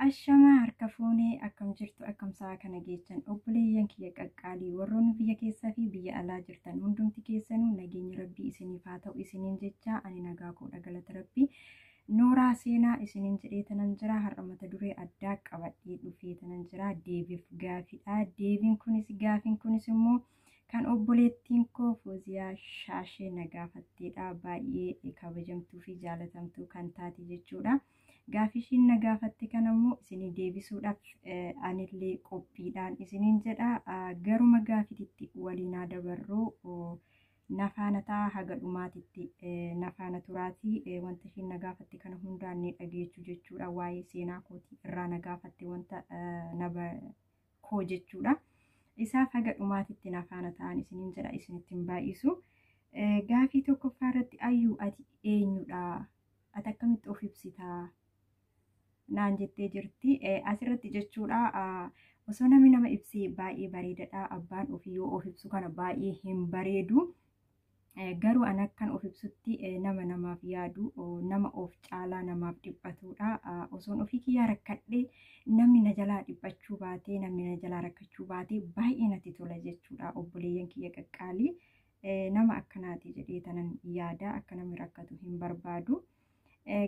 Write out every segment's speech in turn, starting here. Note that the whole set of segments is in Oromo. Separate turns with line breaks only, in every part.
Ashamaa harka fuunee akkam jirtu akkamsaa kana geechan obboleeyyan kiyya qaqqaalii warroonni biyya keessaa fi biyya alaa jirtan hundumti keessanuu nageenya rabbii isiniif haa ta'u isiniin jecha ani nagaa koodha galata rabbii nooraa seenaa isiniin jedhee tanan jira har'a mata duree addaa qabadhee dhufee tanan jira deebiif gaafiidha gaafiin kunis immoo kan obboleettiin koo Fooziyaa Shaashee na gaafatteedha baay'ee kabajamtuu fi jaalatamtuu kan taate jechuudha. Gaafishiin na gaafatte kanammoo isinii deebisuudhaaf anillee qophiidhaan isiniin jedha garuma gaafititti waliin haa dabarruu nafaana ta'a haga dhumaatitti nafaana turaatii wanta ishiin na gaafatte kana hundaan ni dhageechuu jechuudha waa'ee seenaa kootii irraa na gaafatte wanta naba koo jechuudha isaaf haga dhumaatitti nafaana ta'an isiniin jedha isinitti hin baay'isu gaafii tokkoffaa irratti ayyuu ati eenyudha ati akkamitti of ibsitaa naan jettee jirti asirratti jechuudha osoo namni nama ibsee baay'ee bareedadha abbaan ofii yoo of ibsu kana baay'ee hin bareedu garuu an akkan of ibsutti nama namaaf yaadu nama of caalaa namaaf dhiphatudha osoon ofii kiyyaa rakkadhee namni na jalaa dhiphachuu baatee namni na jalaa rakkachuu baatee baay'ee natti tola jechuudha obboleeyyan kiyya qaqqaalii nama akkanaati jedhee tanan yaada akka namni rakkatu hin barbaadu.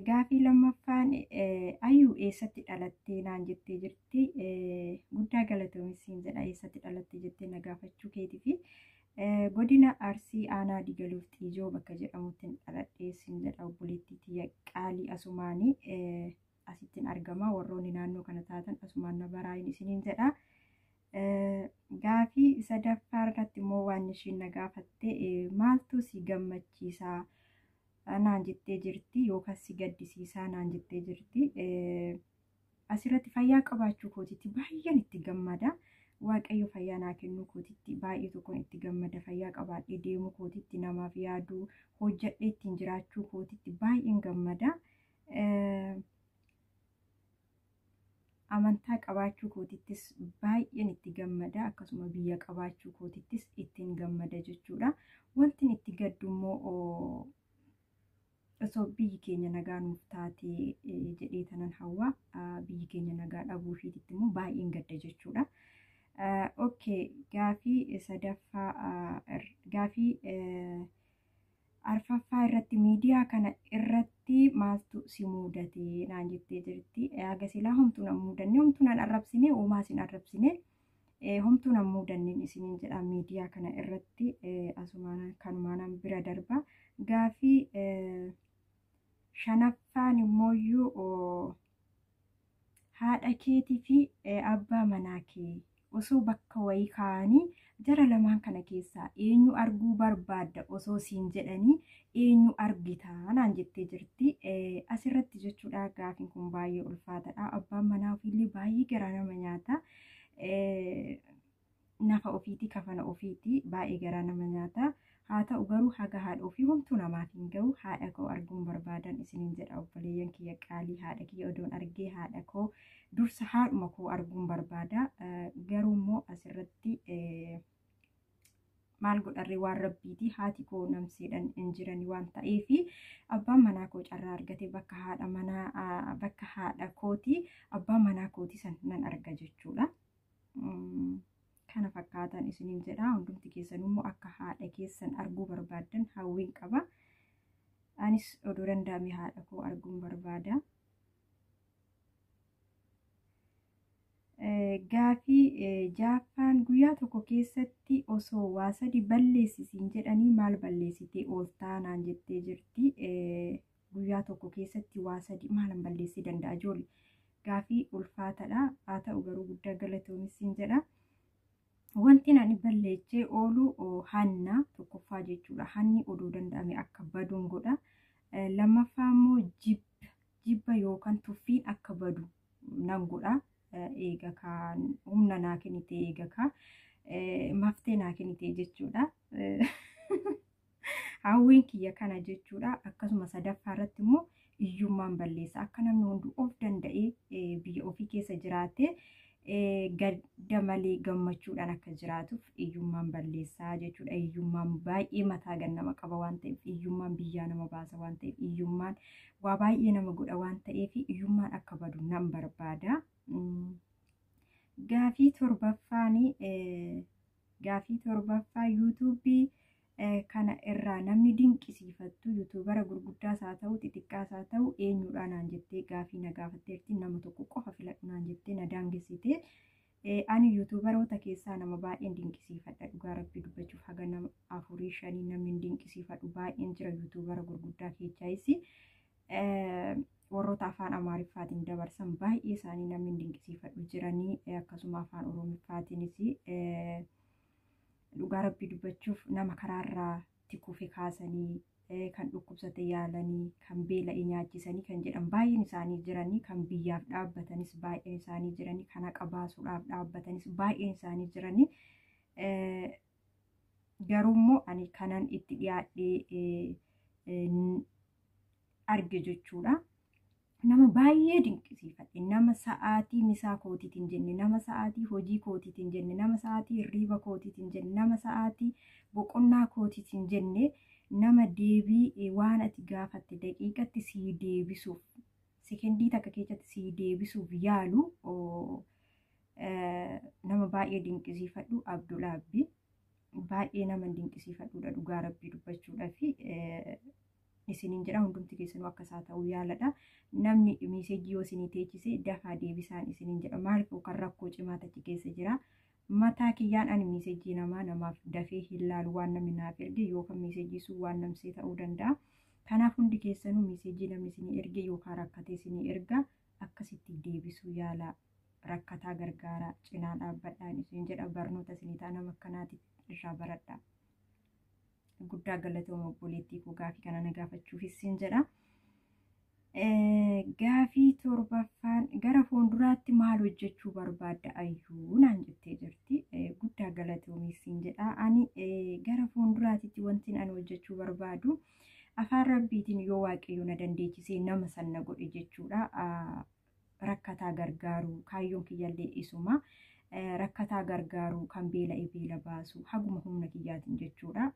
Gaafii lammaffaan ayyuu eessatti dhalattee naan jettee jirti guddaa galatoomissiin jedha eessatti dhalattee jettee na gaafachuu keetii fi godina Arsii aanaa Digaluuf Xiijoo bakka jedhamutti dhaladheessin jedha obboleettii tiyya qaalii asumaanii asittiin argama warroonni naannoo kana taatan asumaan na baraayin isiniin jedha. Gaafii sadaffaa irratti immoo waan ishiin na gaafatte maaltu si gammachiisaa naan jettee jirti yookaan si gaddisiisaa naan jettee jirti asirratti fayyaa qabaachuu kootitti baay'een itti gammada waaqayyo fayyaa naa kennuu kootitti baay'ee tokkoon itti gammada fayyaa qabaadhee deemuu kootitti namaaf yaaduu hojjadhee ittiin jiraachuu kootitti baay'een gammada amantaa qabaachuu kootittis baay'een itti gammada akkasuma biyya qabaachuu kootittis ittiin gammada jechuudha wanti itti gaddu immoo osoo biyyi keenya nagaa nuuf taate jedhee tanan hawwa biyyi keenya nagaa dhabuu ishiitti immoo baay'een gadda jechuudha. Okay gaafii sadaffaa gaafii arfaffaa irratti miidiyaa kana irratti maaltu si mudate naan jettee jirti agasilaa homtuun an mudanne homtuun an arrabsine uumaa isin arrabsine homtuun an mudanneen isiniin jedha miidiyaa kana irratti asumaan kanumaan bira darba gaafii shanaffaan immoo haadha keetii fi abbaa manaa kee osoo bakka wayii kaa'anii jara lamaan kana keessaa eenyu arguu barbaadda osoo siin jedhanii eenyu argitaa naan jettee jirti asirratti jechuudha gaafiin kun baay'ee ulfaatadha abbaan manaa ofiillee baay'ee garaa nama nyaata nafa ofiitii kafana ofiitii baay'ee garaa nama nyaata haa ta'u garuu haga haadha ofii homtuu namaaf hin ga'u haadha koo arguun barbaadan isiniin jedha obboleeyyan kiyya qaalii haadha kiyya odoon argee haadha koo dursa haadhuma koo arguun barbaada garuu immoo asirratti maal godharree waan rabbiiti haati koo namseedhan hin jirani waan ta'eefi abbaan manaa koo carraa argate bakka haadha kooti abbaan manaa kooti san nan arga jechuudha. Kana fakkaatan isiniin jedha hundumti keessan immoo akka haadha keessan arguu barbaadan hawwiin qaba anis odoo danda'ame haadha koo arguun barbaada. Gaafii jaaffaan guyyaa tokko keessatti osoo waa sadi balleessisiin jedhanii maal balleessitee ooltaa naan jettee jirti guyyaa tokko keessatti waa sadi maalan balleessii danda'a ijoollee gaafii ulfaatadha haa ta'u garuu guddaa galatoomissiin jedha. Wanti ani balleessee oolu hanna tokkoffaa jechuudha hanni odoo danda'ame akka baduun godha lammaffaa immoo jibba yookaan tuffiin akka badu nan godha eega kan humna naa kennite eega ka maftee naa kennite jechuudha hawwiin kiyya kana jechuudha akkasuma sadaffaa irratti immoo iyyummaan balleessa akka namni hundi of danda'ee biyya ofii keessa jiraate gadda malee gammachuudhaan akka jiraatuuf hiyyummaan balleessaa jechuudha. Hiyyummaan baay'ee mataa gannama qaba waan ta'eef, hiyyummaan biyyaa nama baasa waan ta'eef, hiyyummaan waa baay'ee nama godha waan ta'eef hiyyummaan akka badu nan barbaada. Gaafii torbaffaa yuutuubii kana irraa namni dinqisiifattu yuutuubara gurguddaas haa ta'u xixiqqaas haa ta'u eenyuudhaan naan jettee gaafii na gaafatteerti. Nama tokko qofa filadhu naan jettee na daangessite. Ani yuutuubaroota keessaa nama baay'een dinqisiifadha. Dhugaa rabbii dubbachuuf haga nama 4-5 namni dinqisiifadhu baay'een jira yuutuubara gurguddaa keessaayis. Warroota afaan Amaariffaatiin dabarsan baay'ee isaanii namni dinqisiifadhu jiranii, akkasuma afaan Oromiffaatiinis dhugaa rabbii dubbachuuf nama karaarraa tikuufe kaasanii, kan dhukkubsate yaalanii, kan beela'e nyaachisanii kan jedhan baay'een isaanii jiranii, kan biyyaaf dhaabbatanis baay'een isaanii jiranii, kan haqa baasuudhaaf dhaabbatanis baay'een isaanii jiranii. Garuummoo ani kanan itti dhiyaadhee arge jechuudha. Nama baay'ee dinqisiifadhe, nama sa'aatii misaa kootiitiin jenne, nama sa'aatii hojii kootiitiin jenne, nama sa'aatii hirriiba kootiitiin jenne, nama sa'aatii boqonnaa kootiitiin jenne, nama deebii waan ati gaafatte daqiiqatti sii deebisuuf, sekendii takka keessatti sii deebisuuf yaalu nama baay'ee dinqisiifadhu. Abdulaabbii baay'ee nama dinqisiifadhuudha dhugaa rabbii dubbachuudhaaf. Isiniin jedha hundumti keessanuu akka isaa ta'uu yaaladha. Namni miiseejii yoo isinii teechise dafaa deebisaan isiniin jedha. Maaliif kan rakkoo cimaa tachi keessa jira. Mataa kiyyaan ani miiseejii namaaf dafee hin laalu waan namni naaf erge yookaan miiseejii sun waan namsee ta'uu danda'a. Kanaaf hundi keessanuu miiseejii namni isinii erge yookaan rakkatee isinii erga akkasitti deebisuu yaala. Rakkataa gargaaraa cinaa dhaabbadhaan isiniin jedha. Barnoota isinii ta'a nama akkanaati irraa baradha. Guddaa galatooma obboleettii koo gaafii kana na gaafachuufis siin jedha. Gaafii torbaffaan gara fuulduraatti maal hojjechuu barbaadda ayyuu naan jettee jirti. Guddaa galatoomis siin jedha. Ani gara fuulduraatti wanti ani hojjechuu barbaadu afaan rabbiitiin yoo waaqayyo na dandeechisee nama sanna godhe jechuudha. Rakkataa gargaaruu kaayyoon kiyyallee isuma. Rakkataa gargaaruu kan beela'e beela baasu haguma humna kiyyaatiin jechuudha.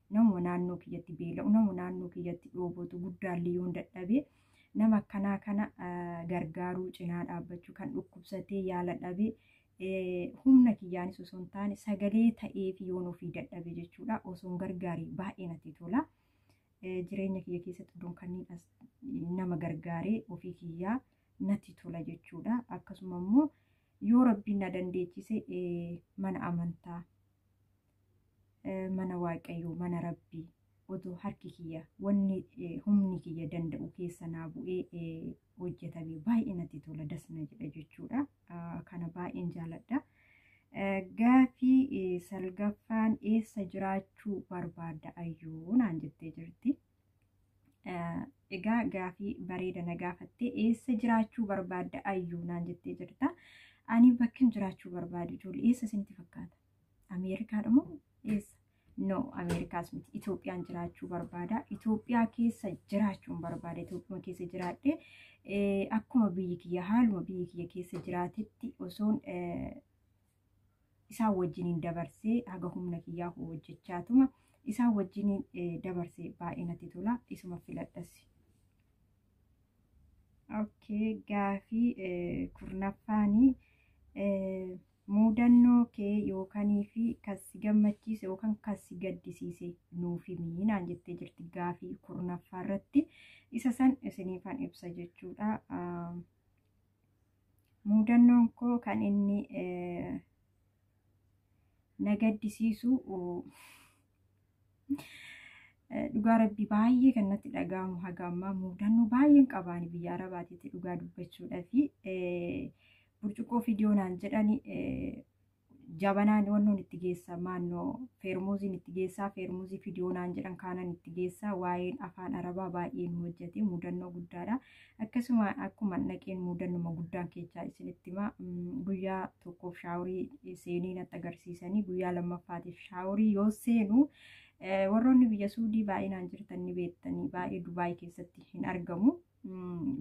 Nama naannoo kiyyatti beela'u, nama naannoo kiyyatti dhoobatu guddaallee yoon dadhabe nama akkanaa kana gargaaruu cinaa dhaabbachuu, kan dhukkubsatee yaala dhabe humna kiyyaanis osoo hin taane sagalee ta'eef yoon ofii dadhabe jechuudha. Osoon gargaarii baay'ee natti tola. Jireenya kiyya keessatti iddoon kanneen nama gargaaree ofii kiyyaa natti tola jechuudha. Akkasuma immoo yoo rabbiin na dandeechise mana amantaa, mana waaqayyoo, mana rabbii otoo harki kiyya wanni humni kiyya danda'u keessa naa bu'ee hojjetame baay'ee natti tola dasna jedha jechuudha. Kana baay'een jaaladha. Gaafii salgaffaan eessa jiraachuu barbaadda ayyuu naan jettee jirti. Egaa gaafii bareeda na gaafattee eessa jiraachuu barbaadda ayyuu naan jettee jirta. Ani bakkin jiraachuu barbaadu ijoollee eessa isinitti fakkaata? Ameerikaadha moo eessa? No, Ameerikaas miti. Itoophiyaan jiraachuu barbaada. Itoophiyaa keessa jiraachuun barbaada. Itoophiyaa keessa jiraadhee akkuma biyyi kiyya haaluma biyyi kiyya keessa jiraatetti osoon isaan wajjiniin dabarsee haga humna kiyyaa hojjechaatuma isaan wajjiniin dabarsee baay'ee natti tola. Isuma filadhas. Okay, gaafii kurnaffaanii muudannoo kee yookanii fi kan si gammachiise yookaan kan si gaddisiise nuuf himi naan jettee jirti. Gaafii kurnaffaa irratti isa san isiniifan ibsa jechuudha. Muudannoon koo kan inni na gaddisiisu dhugaa rabbii baay'ee kan natti dhaga'amu haga ammaa muudannoo baay'een qabaani biyya Arabaatiitti dhugaa dubbachuudhaafi burcuqqoo fiidiyoonaan jedhani jabanaan wannoon itti geessa maannoo feermuuziin itti geessaa feermuuzii fiidiyoonaan jedhan kaanan itti geessaa waa'een afaan Arabaa baay'ee nu hojjete muudannoo guddaadha. Akkasuma akkuma naqeen muudannoo guddaan keessaa isinitti hima guyyaa tokkoof shaaworii seenii natti agarsiisanii guyyaa lammaffaatiif shaaworii yoo seenu warroonni biyya Suudii baay'inaan jirtan ni beektanii baay'ee Dubaay keessatti hin argamu.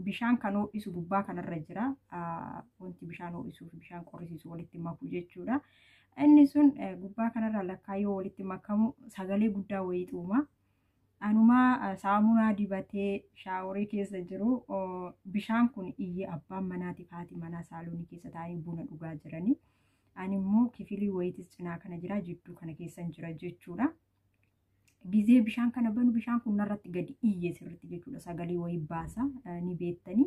bishaan kan ho'isu gubbaa kanarra jira. Wanti bishaan ho'isuu fi bishaan qorrisiisu walitti makuu jechuudha. Inni sun gubbaa kanarra lakkaayyoo walitti makamu sagalee guddaa wayii xuuma. Anumaa saamunaa dibatee shaaworii keessa jiru bishaan kun iyyee abbaan manaatiif haati manaa saaloonii keessa taa'anii buna dhugaa jiranii. Ani immoo kifilii wayiitis cinaa kana jira, jidduu kana keessa jira jechuudha. Gizee bishaan kana banu bishaan kun narratti gadi iyyee sirriitti jechuudha. Sagalee wayii baasa ni beektanii.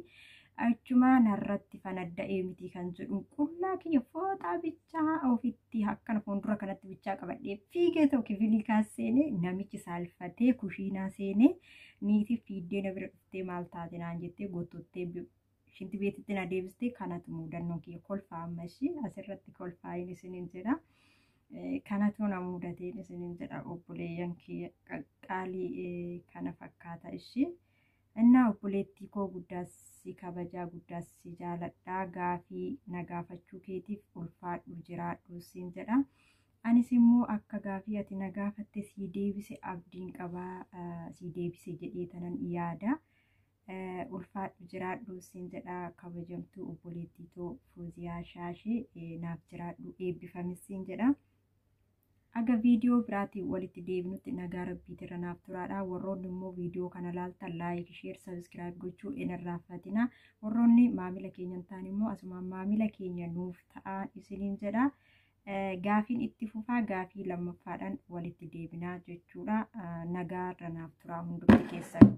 Achuma narratti fanadda'ee miti kan jedhu qullaa kiyya fooxaa bichaa ofitti akkana fuuldura kanatti bichaa qabadhee fiigee ta'u kifilii kaas seenee namichi saalfatee kushiinaa seenee niitii fiiddee na bira dhuftee maal taate naan jettee gottottee shinti beetitti na deebistee kanatu muudannoo kiyya kolfaa ammashi asirratti kolfaayin isiniin jedha. Kanatu na muudateen isiniin jedha obboleeyyan kiyya qaqqaalii kana fakkaata ishii. Innaa obboleettii koo guddaassi kabajaa guddaassi jaaladhaa gaafii na gaafachuu keetiif ulfaadhu jiraadhu siin jedha. Anis immoo akka gaafii ati na gaafatte sii deebise abdiin qabaa sii deebise jedhee tanan yaada. Ulfaadhu jiraadhu siin jedha kabajamtuu obboleettii too Fuuziyaa Shaashii naaf jiraadhu eebbifamis siin jedha. Aga viidiyoo biraatiin walitti deebinutti nagaa rabbiitirra naaf turaadha. Warroonni immoo viidiyoo kana laaltan laayik, sheer, sabiskiraayib gochuu hin irraanfatina. Warroonni maamila keenya hin taane immoo asumaan maamila keenya nuuf ta'aa isiniin jedha. Gaafiin itti fufaa gaafii lammaffaadhaan walitti deebinaa jechuudha. Nagaarra naaf turaa hundumti keessan.